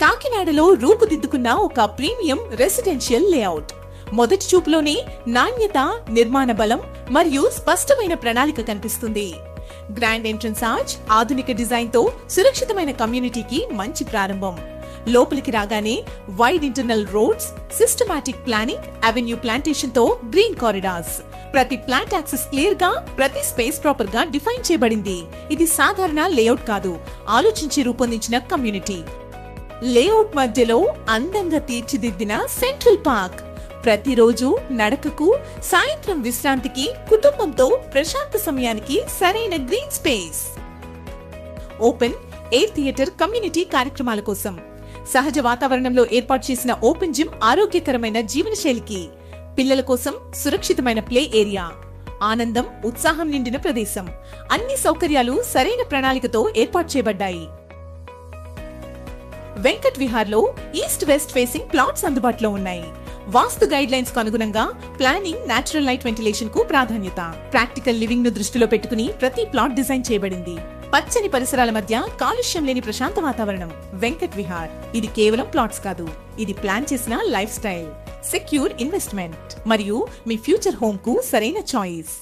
కాకినాడలో రూపుదిద్దుకున్న ఒక premium residential layout. మొదటి చూపులోనే నాణ్యత, నిర్మాణ బలం మరియు స్పష్టమైన ప్రణాళిక కనిపిస్తుంది. గ్రాండ్ ఎంట్రన్స్ ఆర్చ్, ఆధునిక డిజైన్ తో సురక్షితమైన కమ్యూనిటీకి మంచి ప్రారంభం. లోపలికి రాగానే wide internal roads, systematic planning, avenue plantation తో గ్రీన్ కారిడార్స్. ప్రతి ప్లాంట్ యాక్సెస్ క్లియర్ గా, ప్రతి స్పేస్ ప్రాపర్ గా డిఫైన్ చేయబడింది. ఇది సాధారణ లేఅవుట్ కాదు, ఆలోచించి రూపొందించిన కమ్యూనిటీ. లేఅవుట్ మధ్యలో అందంగా తీర్చిదిద్దిన సెంట్రల్ పార్క్. ప్రతిరోజు నడకకు, సాయంత్రం విశ్రాంతికి, కుటుంబంతో ప్రశాంత సమయానికి సరైన green space. Open air theatre community కార్యక్రమాల కోసం. సహజ వాతావరణంలో ఏర్పాటు చేసిన ఓపెన్ జిమ్ ఆరోగ్యకరమైన జీవనశైలికి. పిల్లల కోసం సురక్షితమైన ప్లే ఏరియా. ఆనందం, ఉత్సాహం నిండిన ప్రదేశం. అన్ని సౌకర్యాలు సరైన ప్రణాళికతో ఏర్పాటు చేయబడ్డాయి. వెంకట్ విహార్ లో ఈస్ట్ వెస్ట్ ఫేసింగ్ ప్లాట్స్ అందుబాటులో ఉన్నాయి. వాస్తు గైడ్ లైన్స్ కు అనుగుణంగా ప్లానింగ్, నేచురల్ లైట్ వెంటిలేషన్ కు ప్రాధాన్యత. ప్రాక్టికల్ లివింగ్ ను దృష్టిలో పెట్టుకుని ప్రతి ప్లాట్ డిజైన్ చేయబడింది. పచ్చని పరిసరాల మధ్య కాలుష్యం లేని ప్రశాంత వాతావరణం. వెంకట్ విహార్. ఇది కేవలం ప్లాట్స్ కాదు, ఇది ప్లాన్ చేసిన లైఫ్ స్టైల్. సెక్యూర్ ఇన్వెస్ట్మెంట్ మరియు మీ ఫ్యూచర్ హోమ్ కు సరైన చాయిస్.